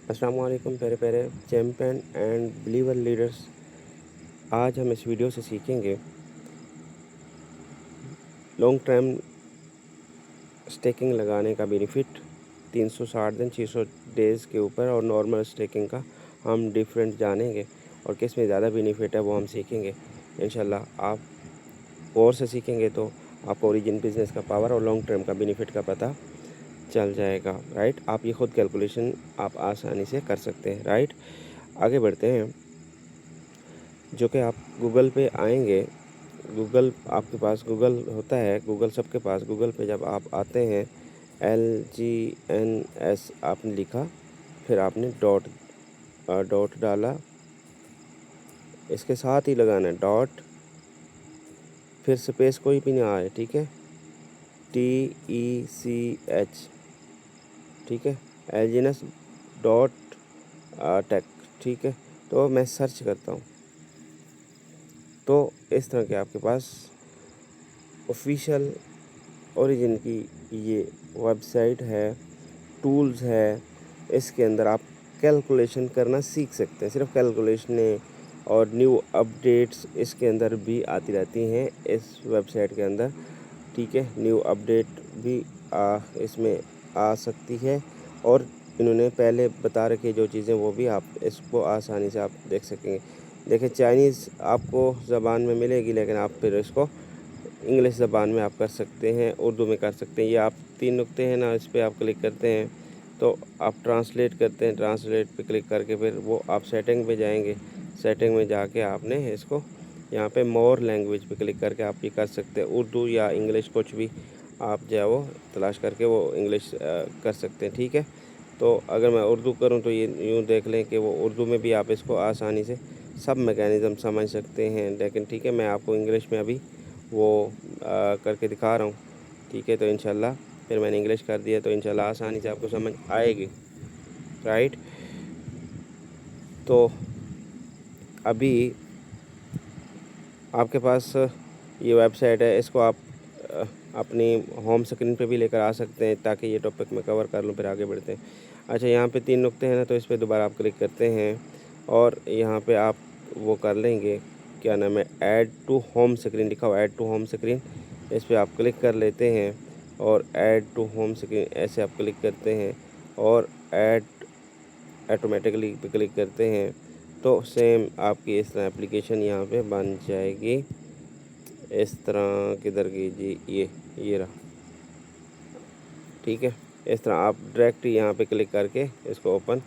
अस्सलाम वालेकुम प्यारे प्यारे चैम्पियन एंड बिलीवर लीडर्स। आज हम इस वीडियो से सीखेंगे लॉन्ग टर्म स्टेकिंग लगाने का बेनिफिट 360 दिन 600 डेज़ के ऊपर और नॉर्मल स्टेकिंग का हम डिफरेंट जानेंगे और किस में ज़्यादा बेनिफिट है वो हम सीखेंगे इंशाल्लाह। आप और से सीखेंगे तो आपको ओरिजिन बिजनेस का पावर और लॉन्ग टर्म का बेनिफिट का पता चल जाएगा। राइट, आप ये खुद कैलकुलेशन आप आसानी से कर सकते हैं। राइट, आगे बढ़ते हैं। जो कि आप गूगल पे आएंगे, गूगल आपके पास गूगल होता है, गूगल सबके पास। गूगल पे जब आप आते हैं LGNS आपने लिखा, फिर आपने डॉट डाला, इसके साथ ही लगाना है डॉट, फिर स्पेस कोई भी ना आए, ठीक है, TECH, ठीक है, LGNS डॉट टेक, ठीक है। तो मैं सर्च करता हूँ तो इस तरह के आपके पास ऑफिशियल ओरिजिन की ये वेबसाइट है, टूल्स है। इसके अंदर आप कैलकुलेशन करना सीख सकते हैं। सिर्फ कैलकुलेशनें और न्यू अपडेट्स इसके अंदर भी आती रहती हैं इस वेबसाइट के अंदर, ठीक है। न्यू अपडेट भी इसमें आ सकती है और इन्होंने पहले बता रखी जो चीज़ें वो भी आप इसको आसानी से आप देख सकेंगे। देखिए, चाइनीज़ आपको ज़बान में मिलेगी, लेकिन आप फिर इसको इंग्लिश ज़बान में आप कर सकते हैं, उर्दू में कर सकते हैं। ये आप 3 नुक्ते हैं ना, इस पर आप क्लिक करते हैं तो आप ट्रांसलेट करते हैं। ट्रांसलेट पे क्लिक करके फिर वो आप सेटिंग पे जाएंगे। सेटिंग में जाके आपने इसको यहाँ पे मोर लैंग्वेज पे क्लिक करके आप ये कर सकते हैं, उर्दू या इंग्लिश कुछ भी आप जो है वो तलाश करके वो इंग्लिश कर सकते हैं, ठीक है। तो अगर मैं उर्दू करूँ तो ये यूँ देख लें कि वो उर्दू में भी आप इसको आसानी से सब मैकेनिज़्म समझ सकते हैं। लेकिन ठीक है, मैं आपको इंग्लिश में अभी वो करके दिखा रहा हूँ, ठीक है। तो इंशाल्लाह फिर मैंने इंग्लिश कर दिया तो इंशाल्लाह आसानी से आपको समझ आएगी। राइट, तो अभी आपके पास ये वेबसाइट है, इसको आप अपनी होम स्क्रीन पे भी लेकर आ सकते हैं ताकि ये टॉपिक मैं कवर कर लूँ, फिर आगे बढ़ते हैं। अच्छा, यहाँ पे 3 नुक्ते हैं ना, तो इस पर दोबारा आप क्लिक करते हैं और यहाँ पे आप वो कर लेंगे, क्या नाम है, ऐड टू होम स्क्रीन लिखा हुआ, ऐड टू होम स्क्रीन, इस पर आप क्लिक कर लेते हैं और ऐड टू होम स्क्रीन ऐसे आप क्लिक करते हैं और ऐड ऑटोमेटिकली पे क्लिक करते हैं तो सेम आपकी इस तरह एप्लीकेशन यहाँ पे बन जाएगी। इस तरह किधर की जी, ये रहा, ठीक है। इस तरह आप डायरेक्ट यहाँ पे क्लिक करके इसको ओपन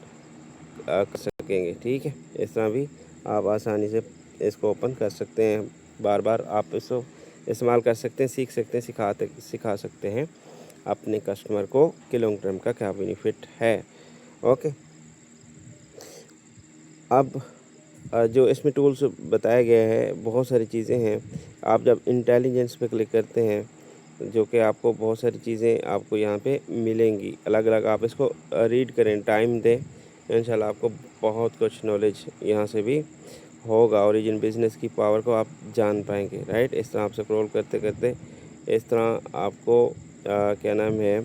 कर सकेंगे, ठीक है। इस तरह भी आप आसानी से इसको ओपन कर सकते हैं। बार बार आप इसको इस्तेमाल कर सकते हैं, सीख सकते हैं, सिखा सकते हैं अपने कस्टमर को कि लॉन्ग टर्म का क्या बेनिफिट है। ओके, अब जो इसमें टूल्स बताया गया है, बहुत सारी चीज़ें हैं। आप जब इंटेलिजेंस पे क्लिक करते हैं जो कि आपको बहुत सारी चीज़ें आपको यहाँ पे मिलेंगी अलग अलग। आप इसको रीड करें, टाइम दें, इंशाल्लाह आपको बहुत कुछ नॉलेज यहाँ से भी होगा। ओरिजिन बिजनेस की पावर को आप जान पाएंगे। राइट, इस तरह आप स्क्रॉल करते करते इस तरह आपको क्या नाम है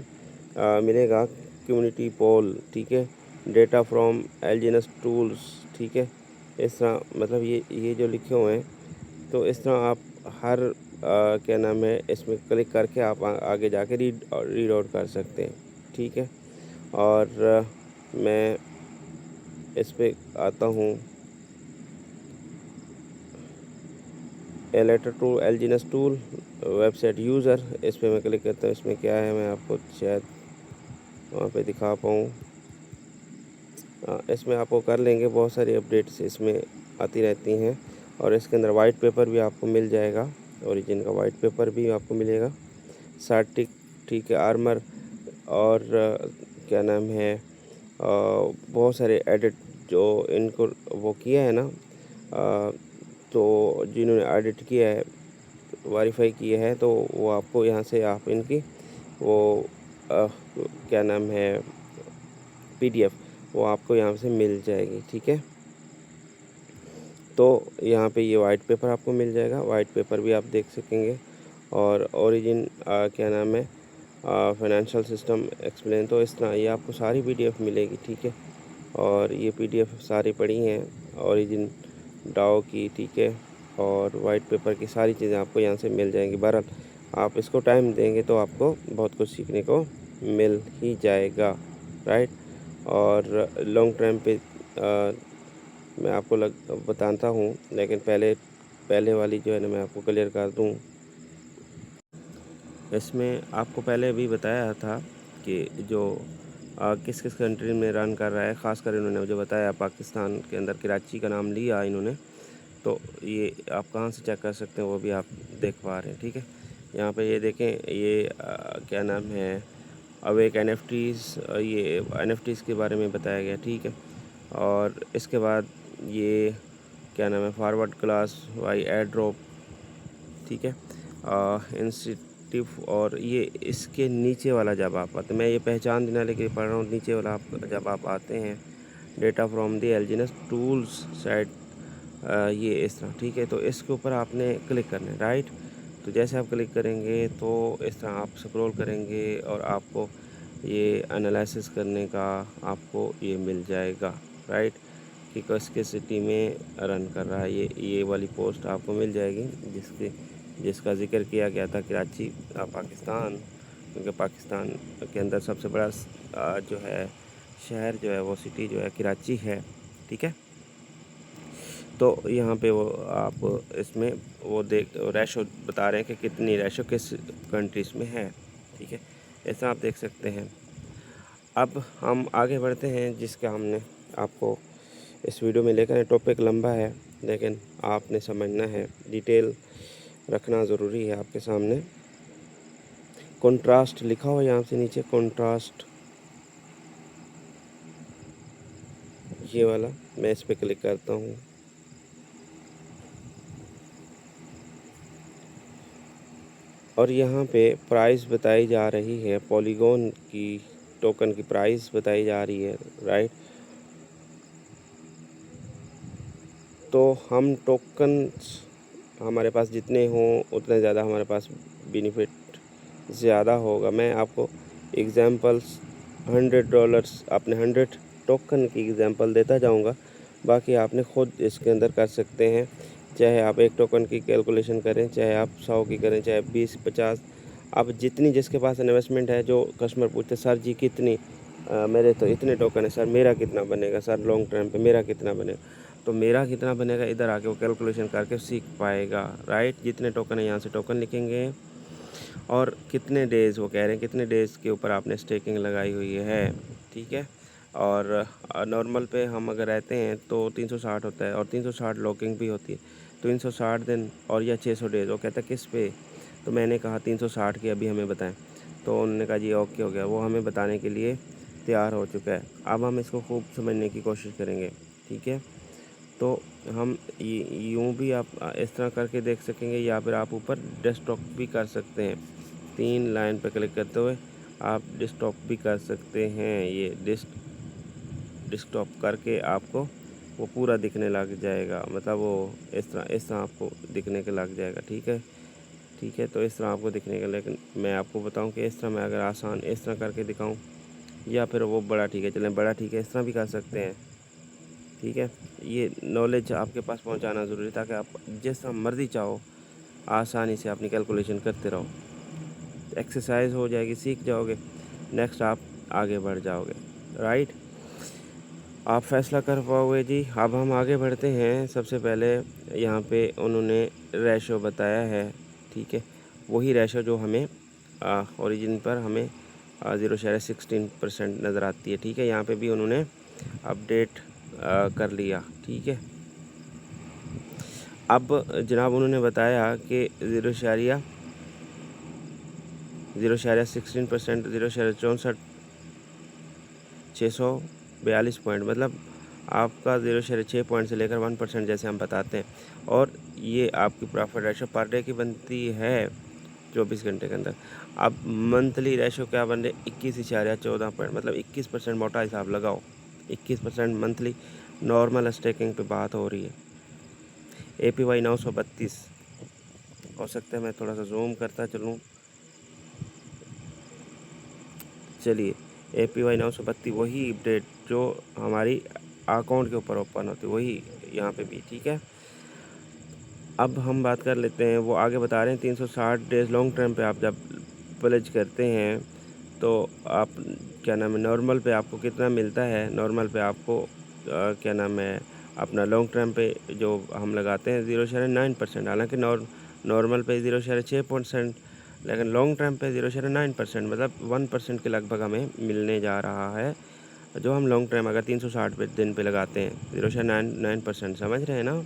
मिलेगा, कम्युनिटी पोल, ठीक है, डेटा फ्रॉम एलजीएनएस टूल्स, ठीक है। इस तरह मतलब ये जो लिखे हुए हैं, तो इस तरह आप हर क्या नाम है इसमें क्लिक करके आप आगे जाके रीड आउट कर सकते हैं, ठीक है। और मैं इस पे आता हूँ, a letter to LGNS tool website user, इस पर मैं क्लिक करता हूँ। इसमें क्या है मैं आपको शायद वहाँ पे दिखा पाऊँ। इसमें आपको कर लेंगे, बहुत सारी अपडेट्स इसमें आती रहती हैं और इसके अंदर वाइट पेपर भी आपको मिल जाएगा, ओरिजिन का वाइट पेपर भी आपको मिलेगा, सार्टिक, ठीक है, आर्मर और क्या नाम है बहुत सारे एडिट जो इनको वो किया है ना, तो जिन्होंने एडिट किया है, वेरीफाई किया है, तो वो आपको यहाँ से आप इनकी वो क्या नाम है PDF वो आपको यहाँ से मिल जाएगी, ठीक है। तो यहाँ पे ये वाइट पेपर आपको मिल जाएगा, वाइट पेपर भी आप देख सकेंगे। और ओरिजिन क्या नाम है फाइनेंशियल सिस्टम एक्सप्लेन, तो इस तरह ये आपको सारी PDF मिलेगी, ठीक है। और ये PDF सारी पड़ी हैं ओरिजिन डाओ की, ठीक है, और वाइट पेपर की सारी चीज़ें आपको यहाँ से मिल जाएंगी। बहरहाल आप इसको टाइम देंगे तो आपको बहुत कुछ सीखने को मिल ही जाएगा, राइट। और लॉन्ग टाइम पे मैं आपको बताता हूँ, लेकिन पहले वाली जो है ना मैं आपको क्लियर कर दूँ। इसमें आपको पहले भी बताया था कि जो किस किस कंट्री में रन कर रहा है, ख़ासकर इन्होंने मुझे बताया पाकिस्तान के अंदर कराची का नाम लिया इन्होंने। तो ये आप कहाँ से चेक कर सकते हैं वो भी आप देख पा रहे हैं, ठीक है। यहाँ पे ये देखें, ये क्या नाम है, अवेक NFTs, ये NFTs के बारे में बताया गया, ठीक है। और इसके बाद ये क्या नाम है, forward class Y air drop, ठीक है, इंस्टिट्यूट। और ये इसके नीचे वाला जब आप आते, मैं ये पहचान देना लेके पढ़ रहा हूँ, नीचे वाला आप जब आप आते हैं data from the एलजीएनएस tools site, ये इस तरह, ठीक है। तो इसके ऊपर आपने क्लिक करना है, राइट। तो जैसे आप क्लिक करेंगे तो इस तरह आप स्क्रॉल करेंगे और आपको ये एनालिसिस करने का आपको ये मिल जाएगा, राइट, कि किस सिटी में रन कर रहा है। ये वाली पोस्ट आपको मिल जाएगी जिसका ज़िक्र किया गया था, कराची पाकिस्तान, क्योंकि पाकिस्तान के अंदर सबसे बड़ा जो है शहर जो है वो सिटी जो है कराची है, ठीक है। तो यहाँ पे वो आप इसमें वो रेशो बता रहे हैं कि कितनी रेशो किस कंट्रीज़ में है, ठीक है, ऐसा आप देख सकते हैं। अब हम आगे बढ़ते हैं, जिसका हमने आपको इस वीडियो में लेकर टॉपिक लंबा है, लेकिन आपने समझना है, डिटेल रखना ज़रूरी है आपके सामने। कंट्रास्ट लिखा हो यहाँ से नीचे, कंट्रास्ट, ये वाला, मैं इस पर क्लिक करता हूँ। और यहाँ पे प्राइस बताई जा रही है, पॉलीगॉन की टोकन की प्राइस बताई जा रही है, राइट। तो हम टोकन्स हमारे पास जितने हों उतने ज़्यादा हमारे पास बेनिफिट ज़्यादा होगा। मैं आपको एग्ज़ाम्पल्स $100 अपने 100 टोकन की एग्ज़ाम्पल देता जाऊंगा, बाकी आपने ख़ुद इसके अंदर कर सकते हैं। चाहे आप एक टोकन की कैलकुलेशन करें, चाहे आप 100 की करें, चाहे 20-50, अब जितनी जिसके पास इन्वेस्टमेंट है। जो कस्टमर पूछते सर जी कितनी, मेरे तो इतने टोकन है सर, मेरा कितना बनेगा सर, लॉन्ग टर्म पे मेरा कितना बनेगा, तो मेरा कितना बनेगा इधर आके वो कैलकुलेशन करके सीख पाएगा, राइट। जितने टोकन है यहाँ से टोकन लिखेंगे और कितने डेज़ वो कह रहे हैं, कितने डेज़ के ऊपर आपने स्टेकिंग लगाई हुई है, ठीक है। और नॉर्मल पे हम अगर रहते हैं तो 360 होता है और 360 लॉकिंग भी होती है, 360 दिन और या 600 डेज़। वो कहता है किस पे, तो मैंने कहा 360 की अभी हमें बताएं, तो उन्होंने कहा जी ओके हो गया, वो हमें बताने के लिए तैयार हो चुका है। अब हम इसको खूब समझने की कोशिश करेंगे, ठीक है। तो हम यूँ भी आप इस तरह करके देख सकेंगे, या फिर आप ऊपर डेस्कटॉप भी कर सकते हैं। 3 लाइन पर क्लिक करते हुए आप डेस्कटॉप भी कर सकते हैं। ये डेस्कटॉप करके आपको वो पूरा दिखने लग जाएगा, मतलब वो इस तरह आपको दिखने के लग जाएगा, ठीक है, ठीक है। तो इस तरह आपको दिखने का, लेकिन मैं आपको बताऊं कि इस तरह मैं अगर आसान इस तरह करके दिखाऊं या फिर वो बड़ा ठीक है, चलें बड़ा ठीक है, इस तरह भी कर सकते हैं, ठीक है। ये नॉलेज आपके पास पहुंचाना ज़रूरी है, ताकि आप जिस तरह मर्ज़ी चाहो आसानी से अपनी कैलकुलेशन करते रहो, एक्सरसाइज हो जाएगी, सीख जाओगे, नेक्स्ट आप आगे बढ़ जाओगे, राइट, आप फैसला कर पाओगे जी। अब हम आगे बढ़ते हैं। सबसे पहले यहाँ पे उन्होंने रेशो बताया है, ठीक है, वही रेशो जो हमें ओरिजिन पर हमें 0.16% नज़र आती है, ठीक है। यहाँ पे भी उन्होंने अपडेट कर लिया, ठीक है। अब जनाब उन्होंने बताया कि 0.16%, 0.64, 642 पॉइंट, मतलब आपका 0.6 पॉइंट से लेकर 1% जैसे हम बताते हैं। और ये आपकी प्रॉफिट रेशो पर डे की बनती है 24 घंटे के अंदर। अब मंथली रेशो क्या बन रहे, 21.14 पॉइंट, मतलब 21% मोटा हिसाब लगाओ, 21% मंथली नॉर्मल स्टेकिंग पे बात हो रही है। APY 932 हो सकता है, मैं थोड़ा सा जूम करता चलूँ, चलिए APY 932 वही डेट जो हमारी अकाउंट के ऊपर ओपन होती है वही यहाँ पे भी, ठीक है। अब हम बात कर लेते हैं, वो आगे बता रहे हैं 360 डेज़ लॉन्ग टर्म पे आप जब प्लेज करते हैं तो आप क्या नाम है नॉर्मल पे आपको कितना मिलता है। नॉर्मल पे आपको क्या नाम है अपना लॉन्ग टर्म पे जो हम लगाते हैं 0.9%, हालांकि नॉर्मल पे 0.6%, लेकिन लॉन्ग टर्म पे 0.9% मतलब 1% के लगभग हमें मिलने जा रहा है जो हम लॉन्ग टर्म अगर 360 दिन पे लगाते हैं 0.9%। समझ रहे हैं ना।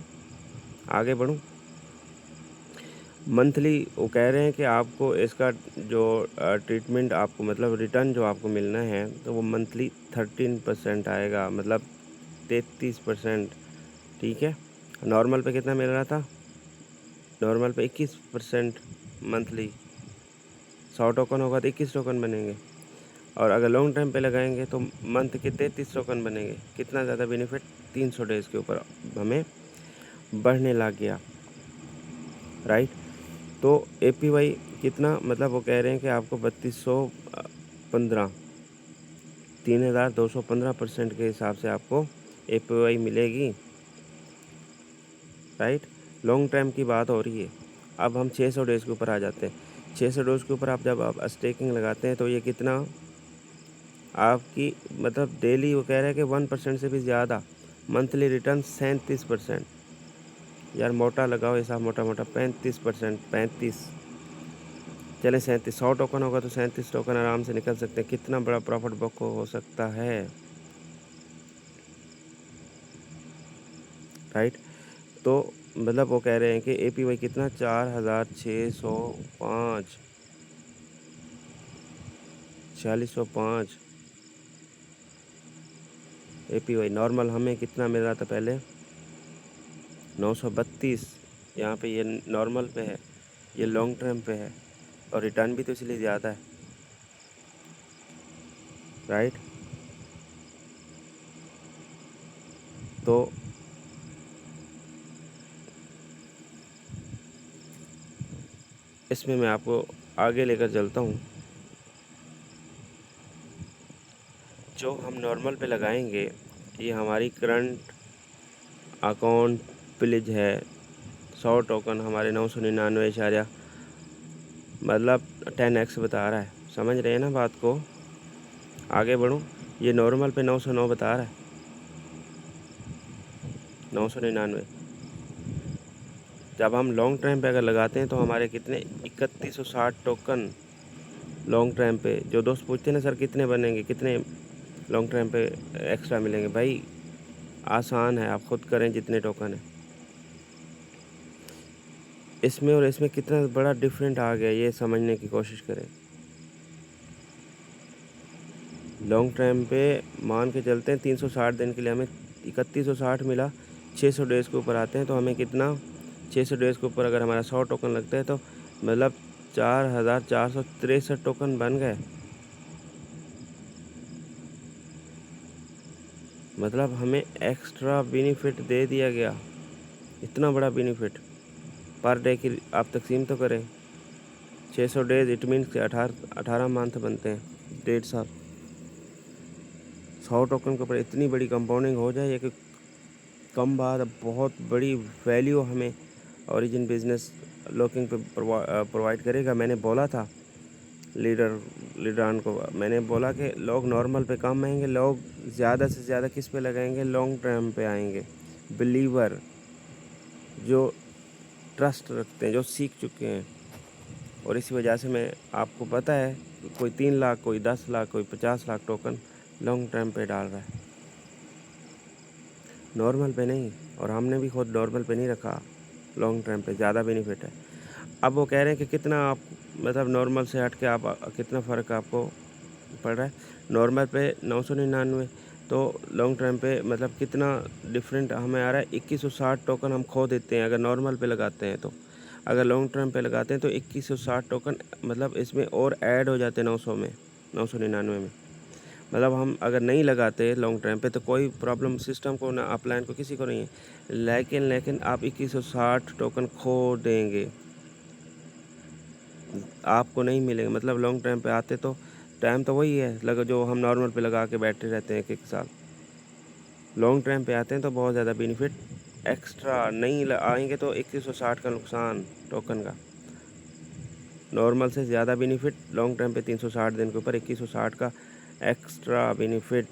आगे बढ़ूँ। मंथली वो कह रहे हैं कि आपको इसका जो ट्रीटमेंट आपको मतलब रिटर्न जो आपको मिलना है तो वो मंथली 13% आएगा, मतलब 33%, ठीक है। नॉर्मल पे कितना मिल रहा था, नॉर्मल पे 21% मंथली। 100 टोकन होगा तो 21 टोकन बनेंगे, और अगर लॉन्ग टाइम पे लगाएंगे तो मंथ के 33 टोकन बनेंगे। कितना ज़्यादा बेनिफिट 300 डेज़ के ऊपर हमें बढ़ने लग गया, राइट। तो APY कितना, मतलब वो कह रहे हैं कि आपको 3215 3215% के हिसाब से आपको APY मिलेगी, राइट। लॉन्ग टाइम की बात हो रही है। अब हम 600 डेज़ के ऊपर आ जाते हैं। 600 डेज़ के ऊपर आप जब आप स्टेकिंग लगाते हैं तो ये कितना आपकी मतलब डेली वो कह रहे हैं कि 1% से भी ज़्यादा मंथली रिटर्न 37%। यार मोटा लगाओ हिसाब, मोटा मोटा 35%, 35 चले 37, 100 टोकन होगा तो 37 टोकन आराम से निकल सकते हैं। कितना बड़ा प्रॉफिट बुक हो सकता है, राइट। तो मतलब वो कह रहे हैं कि APY कितना 4605 4605 APY। नॉर्मल हमें कितना मिल रहा था पहले 932। यहाँ पे ये नॉर्मल पे है, ये लॉन्ग टर्म पे है, और रिटर्न भी तो इसलिए ज़्यादा है, राइट। तो इसमें मैं आपको आगे लेकर चलता हूँ। जो हम नॉर्मल पे लगाएंगे ये हमारी करंट अकाउंट प्लेज है। 100 टोकन हमारे 999 मतलब 10x बता रहा है। समझ रहे हैं ना बात को। आगे बढ़ूँ। ये नॉर्मल पे 909 बता रहा है, 999। जब हम लॉन्ग टाइम पे अगर लगाते हैं तो हमारे कितने 3160 टोकन लॉन्ग टाइम पे। जो दोस्त पूछते हैं ना सर कितने बनेंगे, कितने लॉन्ग टाइम पे एक्स्ट्रा मिलेंगे, भाई आसान है, आप खुद करें जितने टोकन है। इसमें और इसमें कितना बड़ा डिफरेंट आ गया ये समझने की कोशिश करें। लॉन्ग टाइम पे मान के चलते हैं 360 दिन के लिए हमें 3160 मिला। 600 डेज़ के ऊपर आते हैं तो हमें कितना 600 डेज़ के ऊपर अगर हमारा 100 टोकन लगता है तो मतलब 4463 टोकन बन गए। मतलब हमें एक्स्ट्रा बेनिफिट दे दिया गया, इतना बड़ा बेनिफिट। पर डे की आप तकसीम तो करें, 600 डेज़ इट मीन्स के 18 मंथ बनते हैं, 1.5 साल। 100 टोकन के ऊपर इतनी बड़ी कंपाउंडिंग हो जाए कि कम बात, बहुत बड़ी वैल्यू हमें ओरिजिन बिजनेस लॉकिंग पे प्रोवाइड करेगा। मैंने बोला था लीडरान को, मैंने बोला कि लोग नॉर्मल पे कम आएंगे, लोग ज़्यादा से ज़्यादा किस पे लगाएंगे, लॉन्ग टर्म पे आएंगे। बिलीवर जो ट्रस्ट रखते हैं, जो सीख चुके हैं। और इसी वजह से मैं आपको पता है कोई 3 लाख, कोई 10 लाख, कोई 50 लाख टोकन लॉन्ग टर्म पे डाल रहा है, नॉर्मल पे नहीं। और हमने भी खुद नॉर्मल पे नहीं रखा, लॉन्ग टर्म पे ज़्यादा बेनिफिट है। अब वो कह रहे हैं कि कितना आप मतलब नॉर्मल से हट के आप कितना फ़र्क आपको पड़ रहा है। नॉर्मल पे 999 तो लॉन्ग टर्म पे मतलब कितना डिफरेंट हमें आ रहा है। 2160 टोकन हम खो देते हैं अगर नॉर्मल पे लगाते हैं तो। अगर लॉन्ग टर्म पे लगाते हैं तो 2160 टोकन मतलब इसमें और ऐड हो जाते हैं 900 में, 999 में। मतलब हम अगर नहीं लगाते लॉन्ग टर्म पे तो कोई प्रॉब्लम सिस्टम को ना अपलाइन को किसी को नहीं है, लेकिन आप 2160 टोकन खो देंगे, आपको नहीं मिलेंगे। मतलब लॉन्ग टर्म पे आते तो टाइम तो वही है लगा जो हम नॉर्मल पे लगा के बैठे रहते हैं एक साल। लॉन्ग टाइम पे आते हैं तो बहुत ज़्यादा बेनिफिट एक्स्ट्रा नहीं आएंगे तो 2160 का नुकसान टोकन का। नॉर्मल से ज़्यादा बेनिफिट लॉन्ग टाइम पे 360 दिन के ऊपर 2160 का एक्स्ट्रा बेनिफिट।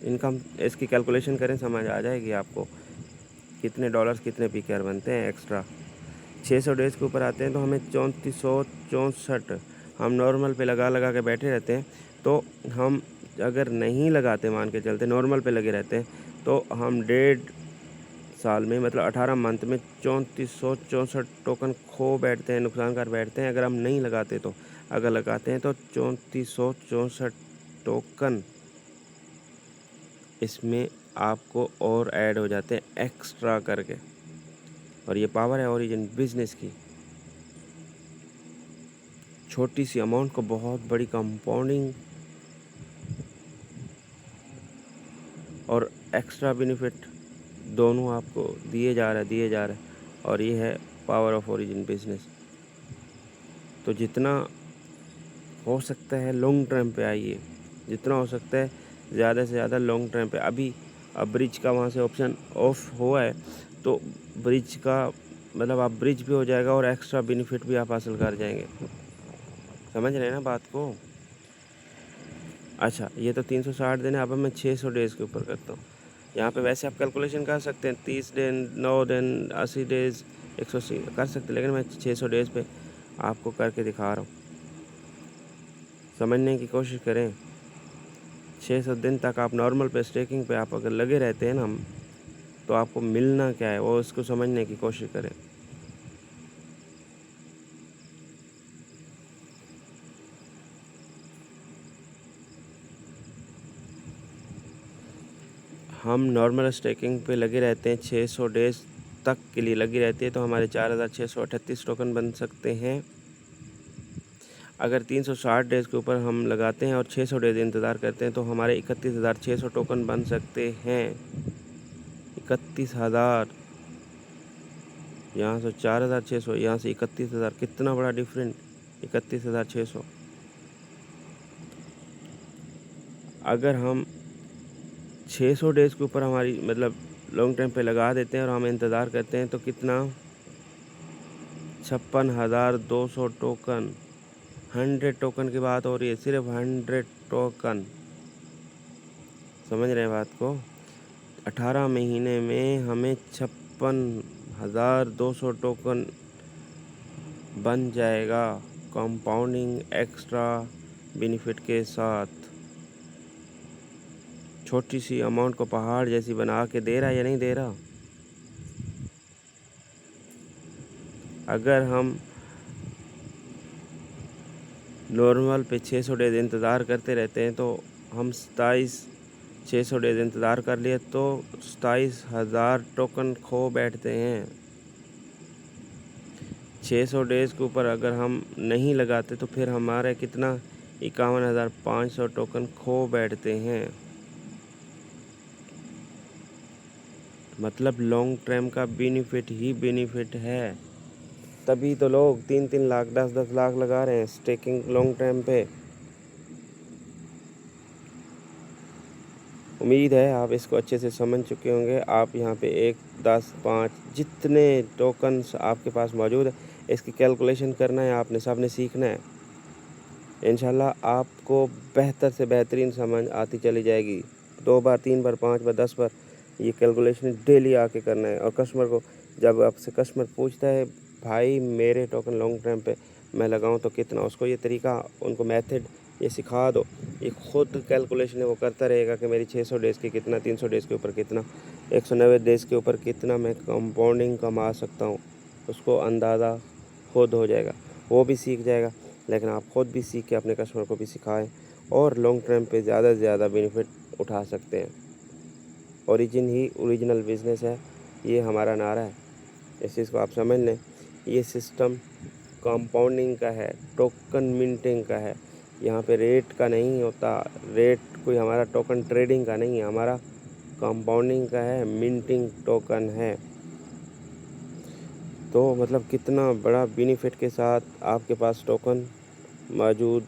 इनकम इसकी कैलकुलेशन करें समझ आ जाएगी आपको कितने डॉलर्स कितने पीकेआर बनते हैं एक्स्ट्रा। 600 डेज़ के ऊपर आते हैं तो हमें 3464 हम नॉर्मल पे लगा के बैठे रहते हैं। तो हम अगर नहीं लगाते मान के चलते नॉर्मल पे लगे रहते हैं तो हम 1.5 साल में मतलब 18 मंथ में 3464 टोकन खो बैठते हैं, नुकसान कर बैठते हैं अगर हम नहीं लगाते तो। अगर लगाते हैं तो 3464 टोकन इसमें आपको और ऐड हो जाते हैं एक्स्ट्रा करके। और ये पावर है ओरिजिन बिजनेस की। छोटी सी अमाउंट को बहुत बड़ी कंपाउंडिंग और एक्स्ट्रा बेनिफिट दोनों आपको दिए जा रहे हैं और ये है पावर ऑफ ओरिजिन बिजनेस। तो जितना हो सकता है लॉन्ग टर्म पे आइए, जितना हो सकता है ज़्यादा से ज़्यादा लॉन्ग टर्म पे। अभी अब ब्रिज का वहाँ से ऑप्शन ऑफ हुआ है तो ब्रिज का मतलब आप ब्रिज भी हो जाएगा और एक्स्ट्रा बेनिफिट भी आप हासिल कर जाएंगे। समझ रहे हैं ना बात को। अच्छा ये तो 360 दिन है। अब मैं 600 डेज़ के ऊपर करता हूँ। यहाँ पे वैसे आप कैलकुलेशन कर सकते हैं 30 दिन 9 दिन 80 डेज़ 180 कर सकते हैं, लेकिन मैं 600 डेज़ पे आपको करके दिखा रहा हूँ। समझने की कोशिश करें। 600 दिन तक आप नॉर्मल पे स्टेकिंग पे आप अगर लगे रहते हैं ना हम तो आपको मिलना क्या है वो उसको समझने की कोशिश करें। हम नॉर्मल स्टेकिंग पे लगे रहते हैं 600 डेज़ तक के लिए लगी रहती है तो हमारे 4638 टोकन बन सकते हैं। अगर 360 डेज़ के ऊपर हम लगाते हैं और 600 डेज़ इंतज़ार करते हैं तो हमारे 31,600 टोकन बन सकते हैं। 31,000 यहाँ से 4,600 यहाँ से 31,000, कितना बड़ा डिफरेंट 31,600। अगर हम 600 डेज़ के ऊपर हमारी मतलब लॉन्ग टाइम पे लगा देते हैं और हम इंतज़ार करते हैं तो कितना 56,200 टोकन। 100 टोकन की बात हो रही है, सिर्फ 100 टोकन। समझ रहे हैं बात को। 18 महीने में हमें 56,200 टोकन बन जाएगा कंपाउंडिंग एक्स्ट्रा बेनिफिट के साथ। छोटी सी अमाउंट को पहाड़ जैसी बना के दे रहा है या नहीं दे रहा। अगर हम नॉर्मल पे 600 डेज़ इंतज़ार करते रहते हैं तो हम 600 डेज़ इंतज़ार कर लिए तो 27,000 टोकन खो बैठते हैं। 600 डेज़ के ऊपर अगर हम नहीं लगाते तो फिर हमारे कितना 51,500 टोकन खो बैठते हैं। मतलब लॉन्ग टर्म का बेनिफिट ही बेनिफिट है। तभी तो लोग 3-3 लाख 10-10 लाख लगा रहे हैं स्टेकिंग लॉन्ग टर्म पे। उम्मीद है आप इसको अच्छे से समझ चुके होंगे। आप यहाँ पे 1 10 5 जितने टोकन्स आपके पास मौजूद है इसकी कैलकुलेशन करना है, आपने सबने सीखना है। इंशाल्लाह आपको बेहतर से बेहतरीन समझ आती चली जाएगी। 2 बार 3 बार 5 बार 10 बार ये कैलकुलेशन डेली आके करना है। और कस्टमर को जब आपसे कस्टमर पूछता है भाई मेरे टोकन लॉन्ग टर्म पे मैं लगाऊं तो कितना, उसको ये तरीका उनको मेथड ये सिखा दो। ये खुद कैलकुलेशन है वो करता रहेगा कि मेरी 600 डेज़ की कितना, 300 डेज़ के ऊपर कितना, 190 डेज़ के ऊपर कितना मैं कंपाउंडिंग कमा सकता हूँ। उसको अंदाज़ा खुद हो जाएगा, वो भी सीख जाएगा। लेकिन आप खुद भी सीख के अपने कस्टमर को भी सिखाएं और लॉन्ग टर्म पे ज़्यादा से ज़्यादा बेनिफिट उठा सकते हैं। ओरिजिन ही ओरिजिनल बिजनेस है, ये हमारा नारा है। इस चीज़ को आप समझ लें। ये सिस्टम कंपाउंडिंग का है, टोकन मिंटिंग का है। यहाँ पे रेट का नहीं होता, रेट कोई हमारा टोकन ट्रेडिंग का नहीं है, हमारा कंपाउंडिंग का है, मिंटिंग टोकन है। तो मतलब कितना बड़ा बेनिफिट के साथ आपके पास टोकन मौजूद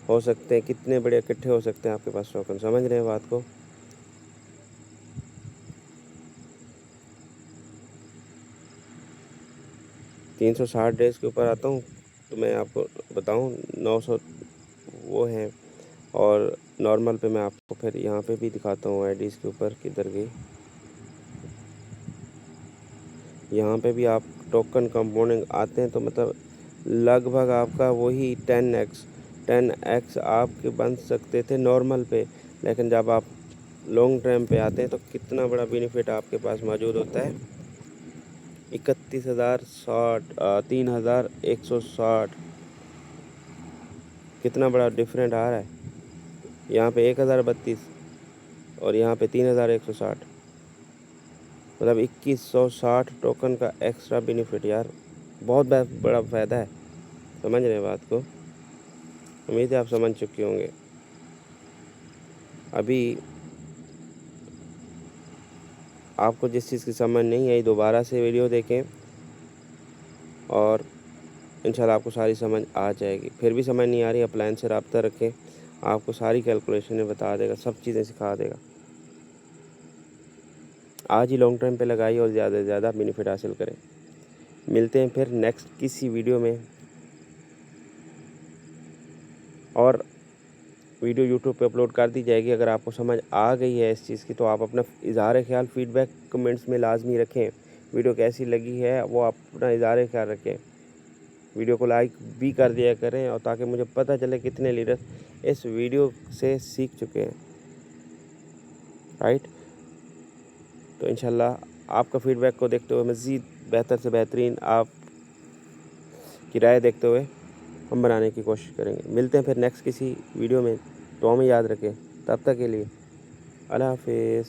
हो सकते हैं, कितने बड़े इकट्ठे हो सकते हैं आपके पास टोकन। समझ रहे हैं बात को? 360 डेज़ के ऊपर आता हूँ तो मैं आपको बताऊँ 900 वो हैं, और नॉर्मल पे मैं आपको फिर यहाँ पे भी दिखाता हूँ आईडीज़ के ऊपर किधर गई। यहाँ पे भी आप टोकन कंपाउंडिंग आते हैं तो मतलब लगभग आपका वही 10x आपके बन सकते थे नॉर्मल पे, लेकिन जब आप लॉन्ग टर्म पे आते हैं तो कितना बड़ा बेनिफिट आपके पास मौजूद होता है। 31,060 3,160, कितना बड़ा डिफरेंट आ रहा है। यहाँ पे 1,032 और यहाँ पे 3,160, मतलब 2,160 टोकन का एक्स्ट्रा बेनिफिट यार, बहुत बड़ा फ़ायदा है। समझ रहे हैं बात को? उम्मीद है आप समझ चुके होंगे। अभी आपको जिस चीज़ की समझ नहीं आई दोबारा से वीडियो देखें और इंशाल्लाह आपको सारी समझ आ जाएगी। फिर भी समझ नहीं आ रही, अपलाइन से रब्ता रखें, आपको सारी कैलकुलेशनें बता देगा, सब चीज़ें सिखा देगा। आज ही लॉन्ग टर्म पे लगाइए और ज़्यादा से ज़्यादा बेनिफिट हासिल करें। मिलते हैं फिर नेक्स्ट किसी वीडियो में। और वीडियो यूट्यूब पे अपलोड कर दी जाएगी। अगर आपको समझ आ गई है इस चीज़ की तो आप अपना इज़हार ख्याल फीडबैक कमेंट्स में लाजमी रखें। वीडियो कैसी लगी है वो आप अपना इज़हार ख्याल रखें। वीडियो को लाइक भी कर दिया करें, और ताकि मुझे पता चले कितने लीडर इस वीडियो से सीख चुके हैं। राइट, तो इंशाल्लाह आपका फीडबैक को देखते हुए मज़ीद बेहतर से बेहतरीन आप की राय देखते हुए हम बनाने की कोशिश करेंगे। मिलते हैं फिर नेक्स्ट किसी वीडियो में, तो हमें याद रखें। तब तक के लिए अल्लाह हाफिज़।